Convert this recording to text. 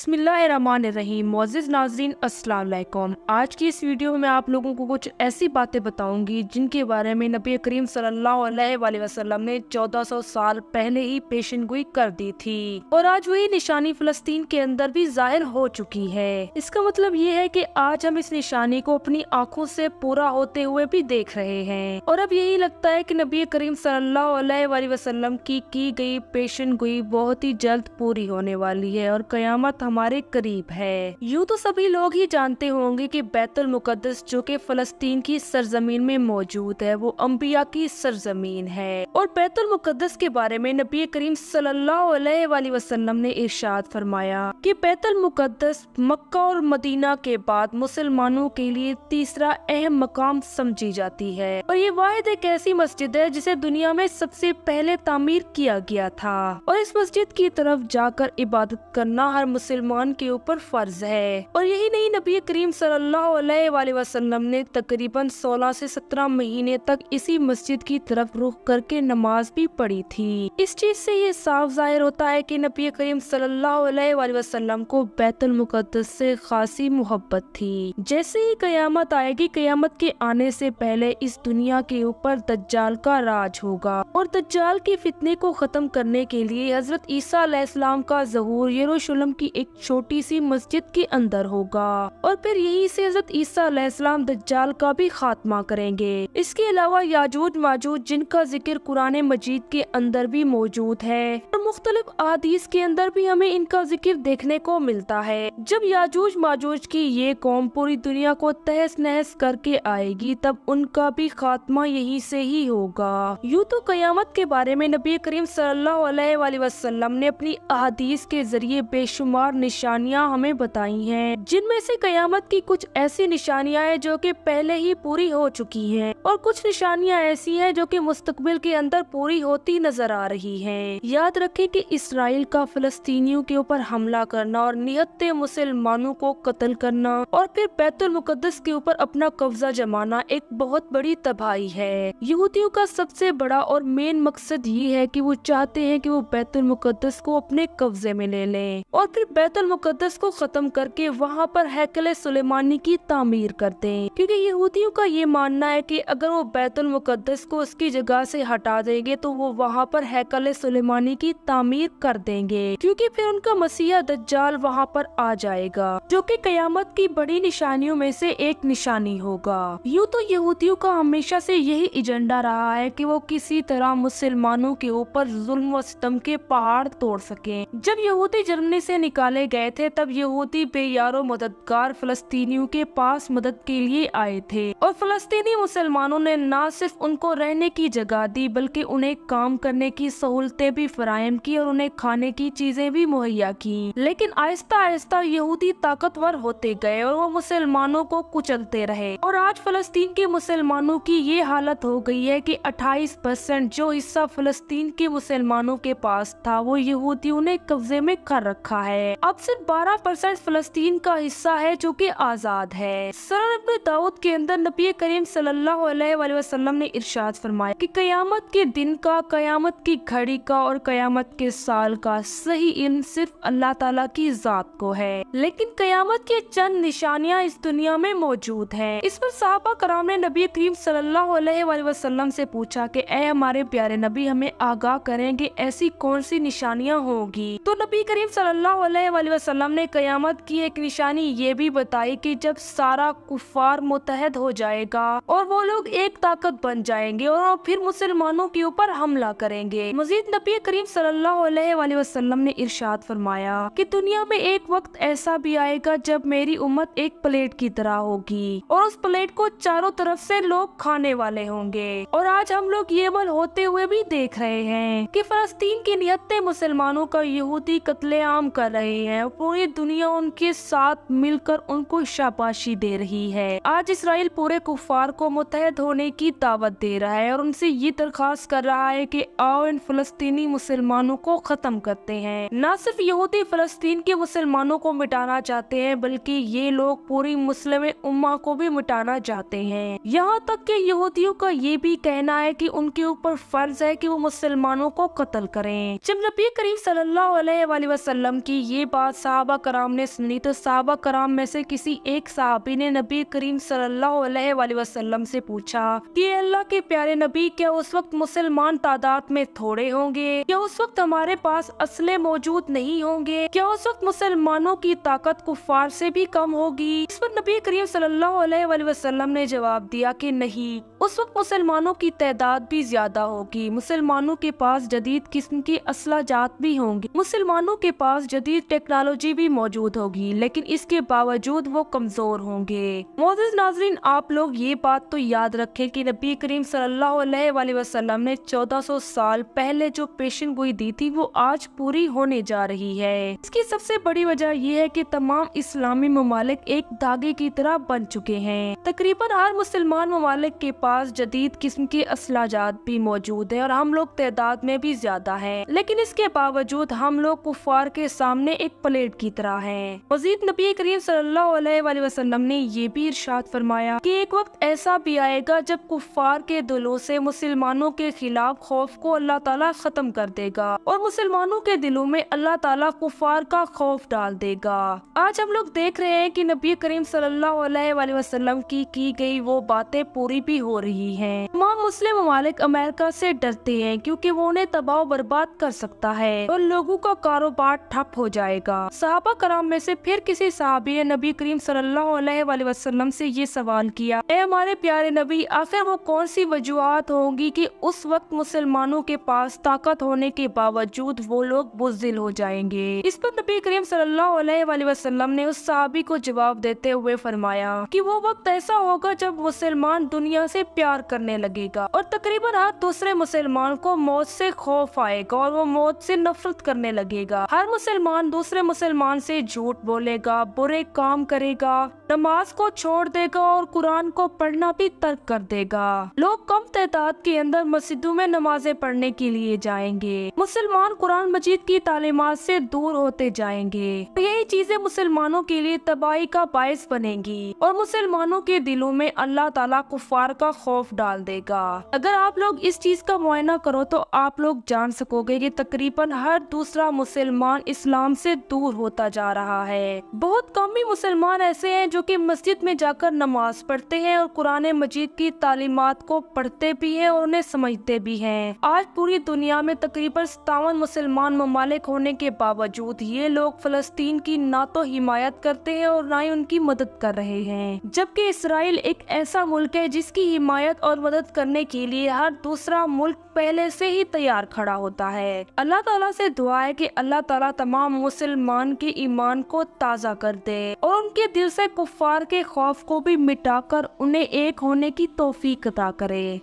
बिस्मिल्लाहिर्रहमानिर्रहीम। मोअज़्ज़िज़ नाज़रीन, अस्सलाम वालेकुम। आज की इस वीडियो में मैं आप लोगों को कुछ ऐसी बातें बताऊंगी जिनके बारे में नबी करीम सल्लल्लाहु अलैहि वसल्लम ने 1400 साल पहले ही पेशेनगोई कर दी थी और आज वही निशानी फ़लस्तीन के अंदर भी ज़ाहिर हो चुकी है। इसका मतलब ये है कि आज हम इस निशानी को अपनी आँखों से पूरा होते हुए भी देख रहे हैं और अब यही लगता है कि नबी करीम सल्लल्लाहु अलैहि वसल्लम की गई पेशेनगोई बहुत ही जल्द पूरी होने वाली है और क़यामत हमारे करीब है। यूँ तो सभी लोग ही जानते होंगे कि बैतुल मुक़द्दस जो कि फ़लस्तीन की सरजमीन में मौजूद है वो अंबिया की सरजमीन है और बैतुल मुक़द्दस के बारे में नबी करीम सल्लल्लाहु अलैहि वसल्लम ने इरशाद फरमाया कि बैतुल मुक़द्दस मक्का और मदीना के बाद मुसलमानों के लिए तीसरा अहम मकाम समझी जाती है और ये वाहिद एक ऐसी मस्जिद है जिसे दुनिया में सबसे पहले तामीर किया गया था और इस मस्जिद की तरफ जाकर इबादत करना हर मुसलमान के ऊपर फर्ज है। और यही नहीं, नबी करीम सल्लल्लाहु अलैहि वसल्लम ने तकरीबन 16 से 17 महीने तक इसी मस्जिद की तरफ रुख करके नमाज भी पढ़ी थी। इस चीज से ये साफ जाहिर होता है कि नबी करीम सल्लल्लाहु अलैहि वसल्लम को बैतुल मुक़द्दस से खासी मोहब्बत थी। जैसे ही कयामत आएगी, कयामत के आने से पहले इस दुनिया के ऊपर दज्जाल का राज होगा और दज्जाल के फितने को खत्म करने के लिए हजरत ईसा अलैहिस्सलाम का ज़हूर यरूशलेम की एक छोटी सी मस्जिद के अंदर होगा और फिर यहीं से हजरत ईसा अलैहिस्सलाम दज्जाल का भी खात्मा करेंगे। इसके अलावा याजूज माजूज जिनका जिक्र कुरान मजीद के अंदर भी मौजूद है और मुख्तलिफ अहादीस के अंदर भी हमें इनका जिक्र देखने को मिलता है। जब याजूज माजूज की ये कौम पूरी दुनिया को तहस नहस करके आएगी तब उनका भी खात्मा यहीं से ही होगा। यूँ तो कयामत के बारे में नबी करीम सल्लल्लाहु अलैहि वसल्लम ने अपनी अहादीस के जरिए बेशुमार निशानियां हमें बताई हैं, जिनमें से कयामत की कुछ ऐसी निशानियां हैं जो कि पहले ही पूरी हो चुकी हैं और कुछ निशानियां ऐसी हैं जो कि मुस्तकबिल के अंदर पूरी होती नजर आ रही हैं। याद रखें कि इसराइल का फिलिस्तीनियों के ऊपर हमला करना और निहत्ते मुसलमानों को कत्ल करना और फिर बैतुल मुक़द्दस के ऊपर अपना कब्जा जमाना एक बहुत बड़ी तबाही है। यहूदियों का सबसे बड़ा और मेन मकसद ये है कि वो चाहते हैं कि वो बैतुल मुक़द्दस को अपने कब्जे में ले लें और फिर बैतुल मुक़द्दस को खत्म करके वहाँ पर हैकल सुलेमानी की तामीर कर दें, क्योंकि यहूदियों का ये मानना है कि अगर वो बैतुल मुक़द्दस को उसकी जगह से हटा देंगे तो वो वहाँ पर हैकल सुलेमानी की तामीर कर देंगे, क्योंकि फिर उनका मसीहा दज्जाल वहाँ पर आ जाएगा जो कि कयामत की बड़ी निशानियों में से एक निशानी होगा। यूँ तो यहूदियों का हमेशा से यही एजेंडा रहा है कि वो किसी तरह मुसलमानों के ऊपर जुल्म व सितम के पहाड़ तोड़ सके। जब यहूदी जर्मनी से निकाले गए थे तब यहूदी बेयारो मददगार फलस्तीनियों के पास मदद के लिए आए थे और फलस्तीनी मुसलमानों ने न सिर्फ उनको रहने की जगह दी बल्कि उन्हें काम करने की सहूलतें भी फराहम की और उन्हें खाने की चीजें भी मुहैया की। लेकिन आहिस्ता आहिस्ता यहूदी ताकतवर होते गए और वो मुसलमानों को कुचलते रहे और आज फलस्तीन के मुसलमानों की ये हालत हो गई है कि 28% जो हिस्सा फलस्तीन के मुसलमानों के पास था वो यहूदियों ने कब्जे में कर रखा है। अब सिर्फ 12% फलस्तीन का हिस्सा है जो कि आजाद है। सुनन इब्न दाऊद के अंदर नबी करीम सल्लल्लाहु अलैहि वसल्लम ने इरशाद फरमाया कि कयामत के दिन का, कयामत की घड़ी का और कयामत के साल का सही इल्म सिर्फ अल्लाह ताला की जात को है, लेकिन कयामत के चंद निशानियां इस दुनिया में मौजूद हैं। इस पर सहाबा कराम ने नबी करीम सल्लल्लाहु अलैहि वसल्लम से पूछा कि ऐ हमारे प्यारे नबी, हमें आगाह करेंगे ऐसी कौन सी निशानियां होगी। तो नबी करीम सल्लल्लाहु अलैहि वसल्लम ने कयामत की एक निशानी ये भी बताई कि जब सारा कुफार मुत्तहद हो जाएगा और वो लोग एक ताकत बन जाएंगे और फिर मुसलमानों के ऊपर हमला करेंगे। मजीद नबी करीम सल्लल्लाहु अलैहि वसल्लम ने इरशाद फरमाया कि दुनिया में एक वक्त ऐसा भी आएगा जब मेरी उम्मत एक प्लेट की तरह होगी और उस प्लेट को चारों तरफ से लोग खाने वाले होंगे। और आज हम लोग ये अमल होते हुए भी देख रहे हैं कि फलस्तीन के निहत्ते मुसलमानों का यहूदी कत्लेआम कर रहे हैं। पूरी दुनिया उनके साथ मिलकर उनको शाबाशी दे रही है। आज इसराइल पूरे कुफार को मुत्तहद मुत्तहद होने की दावत दे रहा है और उनसे ये दरख्वास्त कर रहा है कि आओ इन फलस्तीनी मुसलमानों को खत्म करते हैं। न सिर्फ यहूदी फलस्तीन के मुसलमानों को मिटाना चाहते हैं बल्कि ये लोग पूरी मुस्लिम उम्मा को भी मिटाना चाहते हैं। यहाँ तक कि यहूदियों का ये भी कहना है कि उनके ऊपर फर्ज है कि वो मुसलमानों को कत्ल करें। जब नबी करीम सल्लल्लाहु अलैहि वसल्लम की ये बात सहाबा कराम ने सुनी तो सहाबा कराम में से किसी एक सहाबी ने नबी करीम सल्लल्लाहु अलैहि वसल्लम से पूछा कि अल्लाह के प्यारे नबी, क्या उस वक्त मुसलमान तादाद में थोड़े होंगे? क्या उस वक्त हमारे पास असले मौजूद नहीं होंगे? क्या उस वक्त मुसलमानों की ताकत कुफार से भी कम होगी? इस पर नबी करीम सल्लल्लाहु अलैहि वसल्लम ने जवाब दिया कि नहीं, उस वक्त मुसलमानों की तादाद भी ज्यादा होगी। मुसलमानों के पास जदीद किस्म की असलाजात भी होंगी, मुसलमानों के पास जदीद टेक्नोलॉजी भी मौजूद होगी, लेकिन इसके बावजूद वो कमजोर होंगे। मोअज़्ज़िज़ नाज़रीन, आप लोग ये बात तो याद रखें कि नबी करीम सल्लल्लाहु अलैहि वसल्लम ने 1400 साल पहले जो पेशन गोई दी थी वो आज पूरी होने जा रही है। इसकी सबसे बड़ी वजह ये है कि तमाम इस्लामी ममालिक एक धागे की तरह बन चुके हैं। तकरीबन हर मुसलमान ममालिक के पास जदीद किस्म के असलाजात भी मौजूद है और हम लोग तादाद में भी ज्यादा हैं, लेकिन इसके बावजूद हम लोग कुफार के सामने एक प्लेट की तरह हैं। मज़ीद नबी करीम सल्लल्लाहु अलैहि वसल्लम ने ये भी इरशाद फरमाया कि एक वक्त ऐसा भी आएगा जब कुफार के दिलों से मुसलमानों के खिलाफ खौफ को अल्लाह ताला खत्म कर देगा और मुसलमानों के दिलों में अल्लाह ताला कुफार का खौफ डाल देगा। आज हम लोग देख रहे हैं कि नबी करीम सल्लल्लाहु अलैहि वसल्लम की गई वो बातें पूरी भी हो रही हैं। तमाम मुस्लिम ममालिक अमेरिका से डरते हैं क्योंकि वो उन्हें तबाह बर्बाद कर सकता है और लोगों का कारोबार ठप हो जाएगा। सहाबा कराम में से फिर किसी सहाबी ने नबी करीम सल्लल्लाहु अलैहि वसल्लम से ये सवाल किया, ए हमारे प्यारे नबी, आखिर वो कौन सी वजूहात होंगी कि उस वक्त मुसलमानों के पास ताकत होने के बावजूद वो लोग बुज़दिल हो जाएंगे? इस पर नबी करीम सल्लल्लाहु अलैहि वसल्लम ने उस सहाबी को जवाब देते हुए फरमाया कि वो वक्त ऐसा होगा जब मुसलमान दुनिया से प्यार करने लगेगा और तकरीबन हर दूसरे मुसलमान को मौत से खौफ आएगा और वो मौत से नफरत करने लगेगा। हर मुसलमान दूसरे मुसलमान से झूठ बोलेगा, बुरे काम करेगा, नमाज को छोड़ देगा और कुरान को पढ़ना भी तर्क कर देगा। लोग कम तादाद के अंदर मस्जिदों में नमाजें पढ़ने के लिए जाएंगे। मुसलमान कुरान मजीद की तालीमात से दूर होते जाएंगे। यही चीजें मुसलमानों के लिए तबाही का बायस बनेंगी और मुसलमानों के दिलों में अल्लाह ताला कुफार का खौफ डाल देगा। अगर आप लोग इस चीज का मुआयना करो तो आप लोग जान सकोगे कि तकरीबन हर दूसरा मुसलमान इस्लाम से दूर होता जा रहा है। बहुत कम ही मुसलमान ऐसे हैं जो कि मस्जिद में जाकर नमाज पढ़ते हैं और कुरान मजीद की तालीमात को पढ़ते भी हैं और उन्हें समझते भी हैं। आज पूरी दुनिया में तकरीबन 57 मुसलमान ममालिक होने के बावजूद ये लोग फलस्तीन की ना तो हिमायत करते हैं और ना ही उनकी मदद कर रहे हैं, जबकि इसराइल एक ऐसा मुल्क है जिसकी हिमायत और मदद करने के लिए हर दूसरा मुल्क पहले से ही तैयार खड़ा होता है। अल्लाह ताला से दुआ है कि अल्लाह ताला तमाम मुसलमान के ईमान को ताज़ा कर दे और उनके दिल से कुफार के खौफ को भी मिटाकर उन्हें एक होने की तौफीक अता करे।